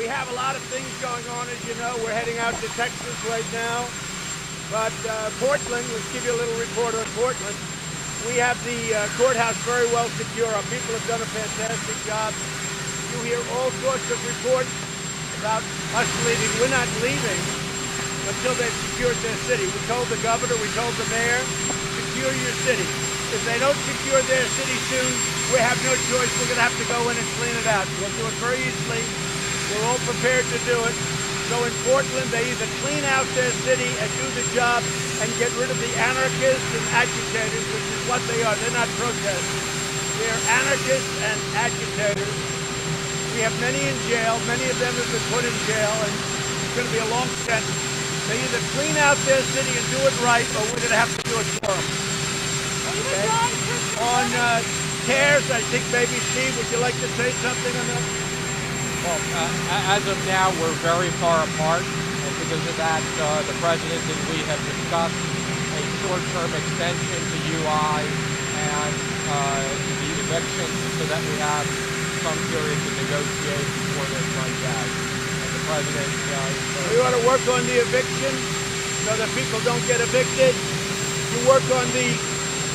We have a lot of things going on, as you know. We're heading out to Texas right now. But Portland, let's give you a little report on Portland. We have the courthouse very well secure. Our people have done a fantastic job. You hear all sorts of reports about us leaving. We're not leaving until they've secured their city. We told the governor, we told the mayor, secure your city. If they don't secure their city soon, we have no choice. We're going to have to go in and clean it out. We'll do it very easily. We're all prepared to do it. So in Portland, they either clean out their city and do the job and get rid of the anarchists and agitators, which is what they are. They're not protesters. They're anarchists and agitators. We have many in jail. Many of them have been put in jail, and it's going to be a long sentence. They either clean out their city and do it right, or we're going to have to do it for them. Okay? On CARES, I think maybe Steve, would you like to say something on that? Well, as of now, we're very far apart, and because of that, the President and we have discussed a short-term extension to UI and the eviction so that we have some period to negotiate before this runs out. And the President... we want to work on the eviction so that people don't get evicted. You work on the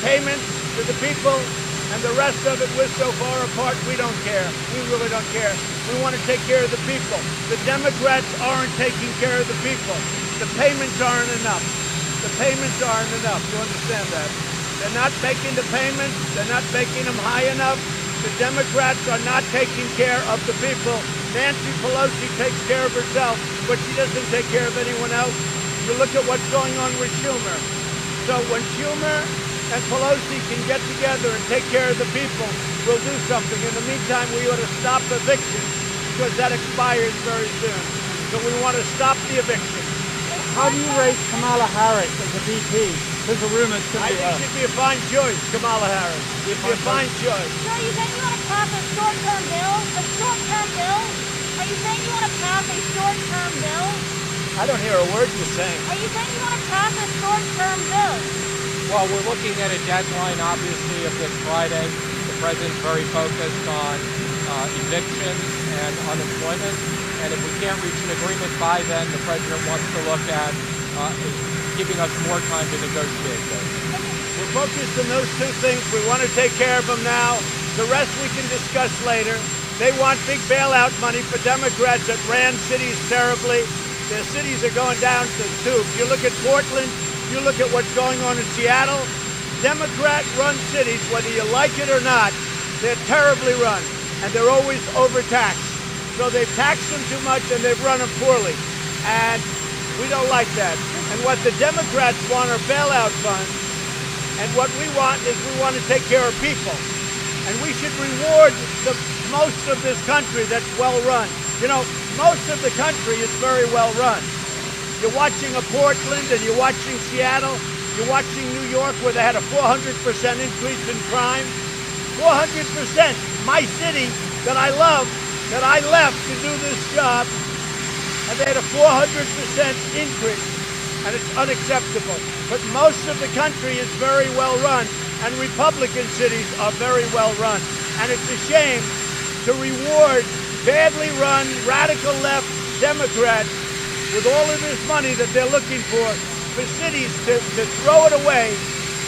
payments to the people, and the rest of it, we're so far apart, we don't care. We really don't care. We want to take care of the people. The Democrats aren't taking care of the people. The payments aren't enough. The payments aren't enough. You understand that? They're not making the payments. They're not making them high enough. The Democrats are not taking care of the people. Nancy Pelosi takes care of herself, but she doesn't take care of anyone else. You look at what's going on with Schumer. So when Schumer and Pelosi can get together and take care of the people, we'll do something. In the meantime, we ought to stop eviction because that expires very soon. So we want to stop the eviction. How do you rate Kamala Harris as a VP? There's a rumor it's going to be I think she'd be a fine choice, Kamala Harris. She'd be a fine choice. So are you saying you want to pass a short-term bill? A short-term bill? Are you saying you want to pass a short-term bill? I don't hear a word you're saying. Are you saying you want to pass a short-term bill? Well, we're looking at a deadline, obviously, of this Friday. The President's very focused on evictions and unemployment. And if we can't reach an agreement by then, the President wants to look at giving us more time to negotiate those. We're focused on those two things. We want to take care of them now. The rest we can discuss later. They want big bailout money for Democrats that ran cities terribly. Their cities are going down to the tubes. You look at Portland, you look at what's going on in Seattle. Democrat-run cities, whether you like it or not, they're terribly run, and they're always overtaxed. So they've taxed them too much, and they've run them poorly. And we don't like that. And what the Democrats want are bailout funds, and what we want is we want to take care of people. And we should reward most of this country that's well-run. You know, most of the country is very well-run. You're watching a Portland, and you're watching Seattle, you're watching New York, where they had a 400% increase in crime. 400%. My city that I love, that I left to do this job, and they had a 400% increase, and it's unacceptable. But most of the country is very well run, and Republican cities are very well run. And it's a shame to reward badly run, radical left Democrats with all of this money that they're looking for cities to throw it away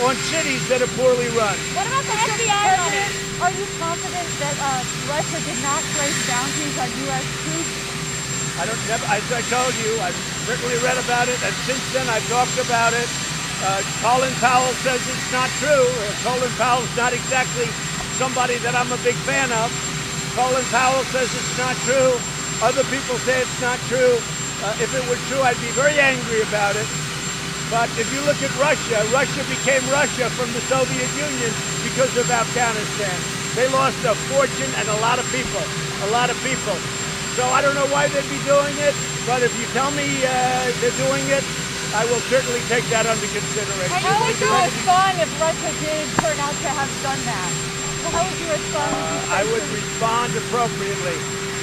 on cities that are poorly run. What about the FBI money? Are you confident that Russia did not place bounties on U.S. troops? As I told you, I've frequently read about it, and since then I've talked about it. Colin Powell says it's not true. Colin Powell's not exactly somebody that I'm a big fan of. Colin Powell says it's not true. Other people say it's not true. If it were true, I'd be very angry about it. But if you look at Russia, Russia became Russia from the Soviet Union because of Afghanistan. They lost a fortune and a lot of people. So I don't know why they'd be doing it, but if you tell me they're doing it, I will certainly take that under consideration. How would you respond if Russia did turn out to have done that? How would you respond? I would respond appropriately.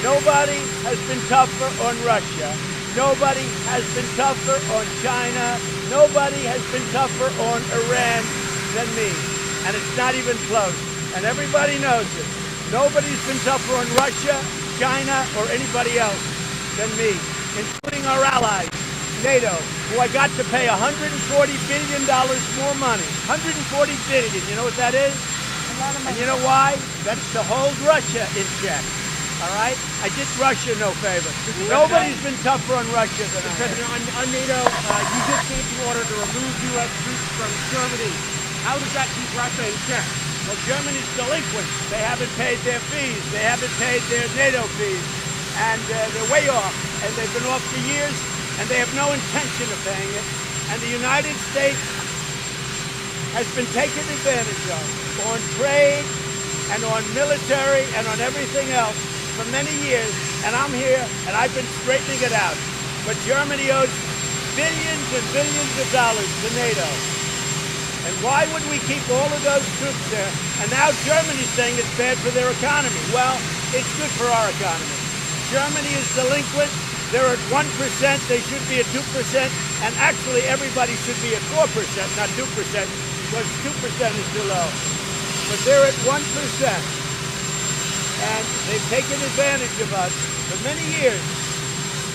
Nobody has been tougher on Russia. Nobody has been tougher on China. Nobody has been tougher on Iran than me. And it's not even close. And everybody knows it. Nobody's been tougher on Russia, China, or anybody else than me, including our allies, NATO, who I got to pay $140 billion more money. $140 billion. You know what that is? And you know why? That's to hold Russia in check. All right? I did Russia no favor. Nobody's been tougher on Russia than I have. On NATO, you just gave the order to remove U.S. troops from Germany. How does that keep Russia in check? Well, Germany's delinquent. They haven't paid their fees. They haven't paid their NATO fees. And they're way off. And they've been off for years, and they have no intention of paying it. And the United States has been taken advantage of on trade and on military and on everything else for many years. And I'm here, and I've been straightening it out. But Germany owes billions and billions of dollars to NATO. And why would we keep all of those troops there? And now Germany's saying it's bad for their economy. Well, it's good for our economy. Germany is delinquent. They're at 1%. They should be at 2%. And actually, everybody should be at 4%, not 2%, because 2% is too low. But they're at 1%. And they've taken advantage of us for many years.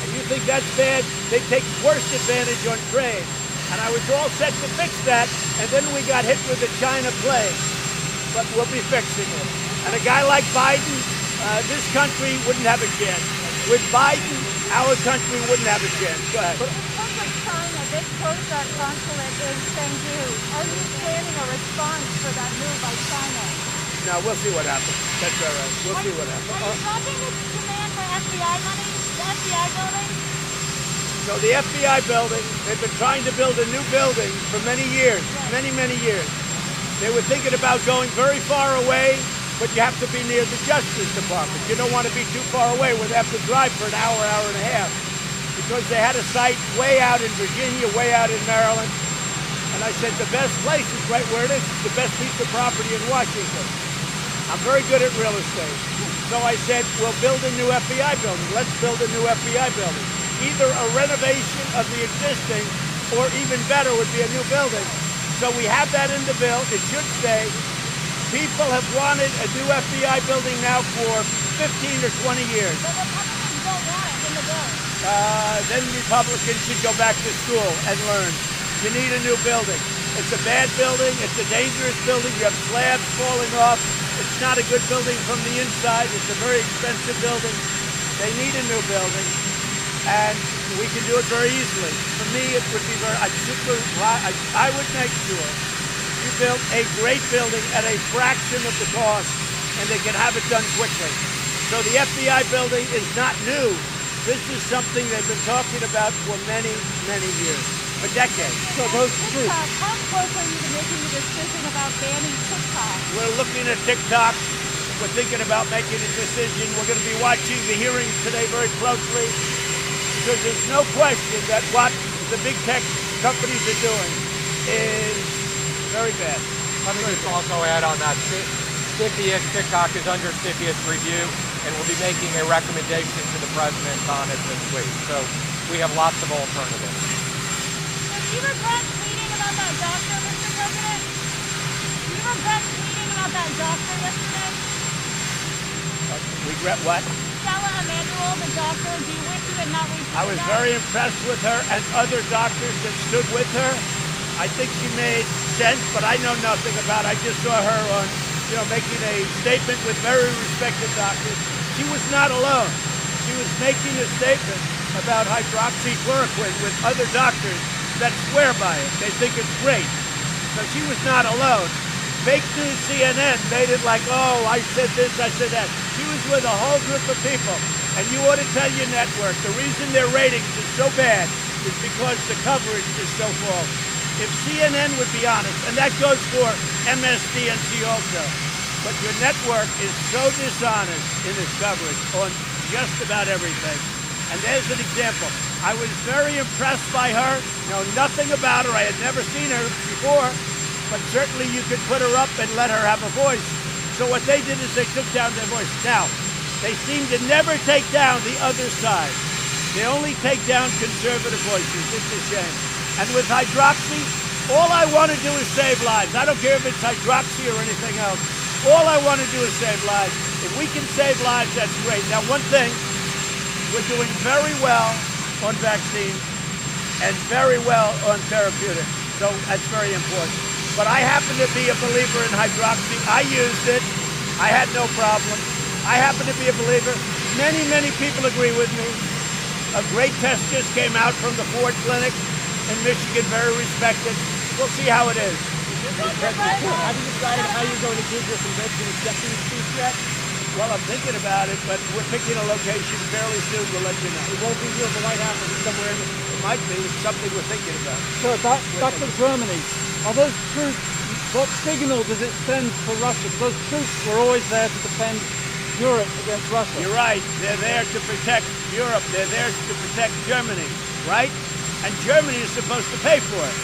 And you think that's bad? They take worse advantage on trade. And I was all set to fix that, and then we got hit with the China plague. But we'll be fixing it. And a guy like Biden, this country wouldn't have a chance. With Biden, our country wouldn't have a chance. Go ahead. But because of China, they closed our consulate in Chengdu. Are you planning a response for that move by China? No, we'll see what happens. That's all right. We'll see what happens. Are you dropping the demand for FBI money? The FBI building? So the FBI building, they've been trying to build a new building for many years, many years. They were thinking about going very far away, but you have to be near the Justice Department. You don't want to be too far away where they have to drive for an hour, hour and a half. Because they had a site way out in Virginia, way out in Maryland. And I said, the best place is right where it is. It's the best piece of property in Washington. I'm very good at real estate. So I said, we'll build a new FBI building. Let's build a new FBI building. Either a renovation of the existing, or even better would be a new building. So we have that in the bill. It should stay. People have wanted a new FBI building now for 15 or 20 years. The Republicans don't want it in the bill. Then Republicans should go back to school and learn. You need a new building. It's a bad building. It's a dangerous building. You have slabs falling off. It's not a good building from the inside. It's a very expensive building. They need a new building. And we can do it very easily. For me, it would be I would make sure you build a great building at a fraction of the cost, and they can have it done quickly. So the FBI building is not new. This is something they've been talking about for many years, for decades. So those troops. How close are you to making a decision about banning TikTok? We're looking at TikTok. We're thinking about making a decision. We're going to be watching the hearings today very closely, because there's no question that what the big tech companies are doing is very bad. Let me just also add on that. TikTok is under CFIUS review, and we'll be making a recommendation to the president on it this week. So we have lots of alternatives. So do you regret tweeting about that doctor, Mr. President? Do you regret tweeting about that doctor yesterday? Regret what? Stella Emanuel, the doctor, do you wish you had not retweeted I was that? very impressed with her and other doctors that stood with her. I think she made sense, but I know nothing about it. I just saw her on, making a statement with very respected doctors. She was not alone. She was making a statement about hydroxychloroquine with other doctors that swear by it. They think it's great. So she was not alone. Fake news CNN made it like, oh, I said this, I said that. She was with a whole group of people. And you ought to tell your network, the reason their ratings are so bad is because the coverage is so false. If CNN would be honest, and that goes for MSDNC also, but your network is so dishonest in its coverage on just about everything. And there's an example. I was very impressed by her, know nothing about her. I had never seen her before. But certainly you could put her up and let her have a voice. So what they did is they took down their voice. Now, they seem to never take down the other side. They only take down conservative voices. It's a shame. And with hydroxy, all I want to do is save lives. I don't care if it's hydroxy or anything else. All I want to do is save lives. If we can save lives, that's great. Now, one thing, We're doing very well on vaccines and very well on therapeutics. So that's very important. But I happen to be a believer in hydroxy. I used it. I had no problem. I happen to be a believer. Many, many people agree with me. A great test just came out from the Ford Clinic in Michigan, very respected. We'll see how it is. Have you decided how you're going to give your convention acceptance speech yet? Well, I'm thinking about it, but we're picking a location fairly soon. We'll let you know. It won't be here at the White House, it'll be somewhere in the... It might be. It's something we're thinking about. So back to Germany. Are those troops, what signal does it send for Russia? Because those troops were always there to defend Europe against Russia. You're right. They're there to protect Europe. They're there to protect Germany, right? And Germany is supposed to pay for it.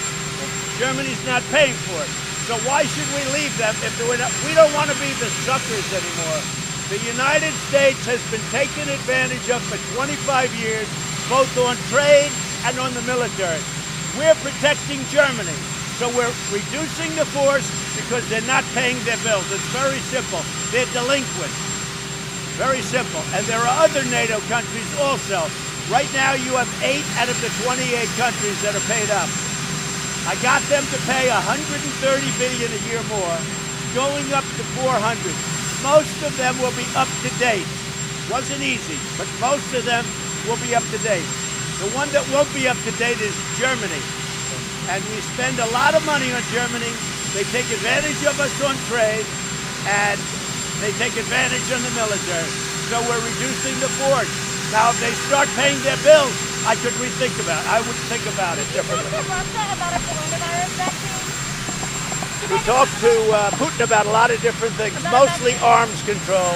Germany's not paying for it. So why should we leave them if we're not? We don't want to be the suckers anymore. The United States has been taken advantage of for 25 years, both on trade and on the military. We're protecting Germany. So we're reducing the force because they're not paying their bills. It's very simple. They're delinquent. Very simple. And there are other NATO countries also. Right now you have 8 out of the 28 countries that are paid up. I got them to pay $130 billion a year more, going up to 400. Most of them will be up to date. Wasn't easy, but most of them will be up to date. The one that won't be up to date is Germany. And we spend a lot of money on Germany. They take advantage of us on trade, and they take advantage on the military. So we're reducing the force. Now, if they start paying their bills, I could rethink about it. I would think about it differently. Did you talk to Russia about a coronavirus vaccine? We talked to Putin about a lot of different things, About mostly arms control.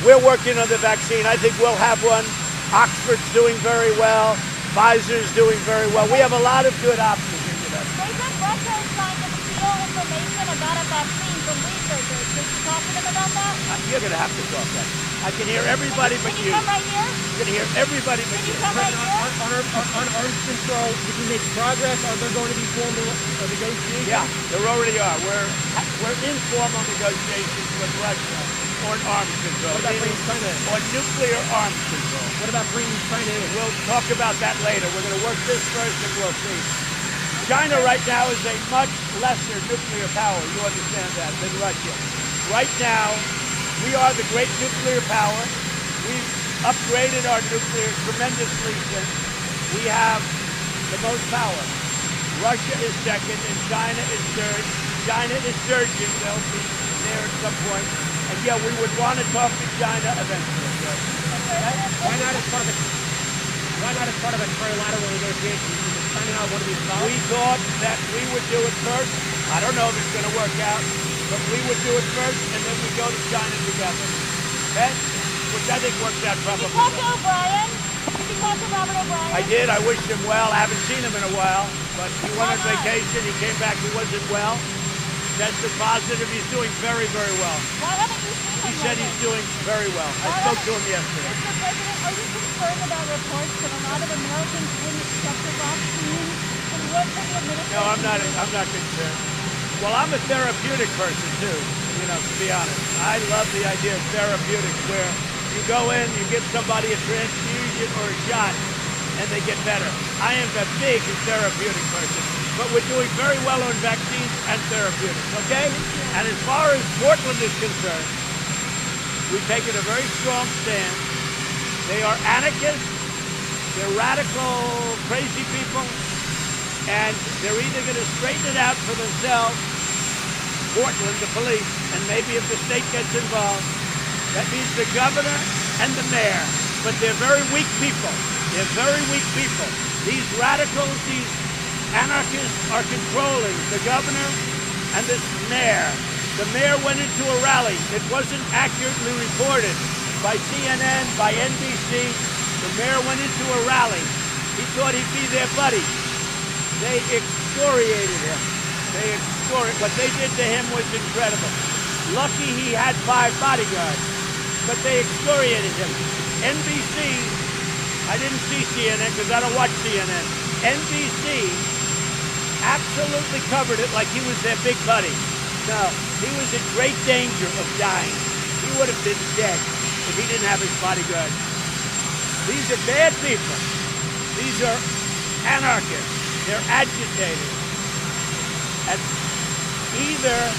We're working on the vaccine. I think we'll have one. Oxford's doing very well. Pfizer's doing very well. We have a lot of good options in that. They said Russia is trying to steal information about a vaccine from researchers. Did you talk to them about that? You're going to have to talk that. I can hear everybody but Can you. you come right here? You can hear everybody but Can you. you come right here? On arms control, did you make progress? Are there going to be formal negotiations? Yeah, there already are. We're in formal negotiations with Russia on arms control. What about bringing China in? On nuclear arms control. What about bringing China in? We'll talk about that later. We're going to work this first and we'll see. China right now is a much lesser nuclear power, you understand that, than Russia. Right now, we are the great nuclear power. We've upgraded our nuclear tremendously since we have the most power. Russia is second and China is third. China is surging. They'll be there at some point. And yeah, we would want to talk to China eventually. Yes. Why not as part of a trilateral negotiation? Does China not want to be involved? We thought that we would do it first. I don't know if it's going to work out, but we would do it first, and then we go to China together. Okay? Which I think works out Did probably you talk to well. O'Brien? Did you talk to Robert O'Brien? I did. I wished him well. I haven't seen him in a while, but he went on vacation. He came back. He wasn't well. Tested positive. He's doing very, very well. Why haven't you seen him? He said he's doing very well. I spoke to him yesterday. Mr. President, are you concerned about reports that a lot of Americans wouldn't accept the vaccine? And what can the administration No, I'm not concerned. Well, I'm a therapeutic person too, to be honest. I love the idea of therapeutics where you go in, you give somebody a transfusion or a shot, and they get better. I am a big therapeutic person, but we're doing very well on vaccines and therapeutics, okay? And as far as Portland is concerned, we've taken a very strong stand. They are anarchists, they're radical, crazy people, and they're either going to straighten it out for themselves, Portland, the police, and maybe if the state gets involved, that means the governor and the mayor. But they're very weak people. They're very weak people. These radicals, these anarchists are controlling the governor and this mayor. The mayor went into a rally. It wasn't accurately reported by CNN, by NBC. The mayor went into a rally. He thought he'd be their buddy. They excoriated him. What they did to him was incredible. Lucky he had 5 bodyguards, but they excoriated him. NBC, I didn't see CNN because I don't watch CNN. NBC absolutely covered it like he was their big buddy. No, he was in great danger of dying. He would have been dead if he didn't have his bodyguard. These are bad people. These are anarchists. They're agitators. And either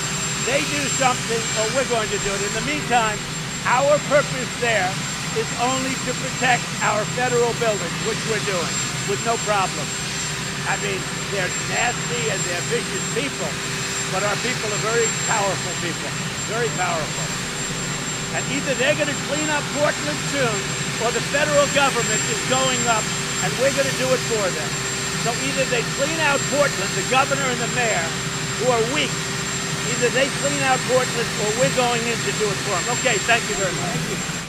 they do something or we're going to do it. In the meantime, our purpose there is only to protect our federal buildings, which we're doing with no problem. I mean, they're nasty and they're vicious people, but our people are very powerful people, very powerful. And either they're going to clean up Portland soon, or the federal government is going up and we're going to do it for them. So either they clean out Portland, the governor and the mayor, who are weak, either they clean out Portland or we're going in to do it for them. Okay, thank you very much. Thank you.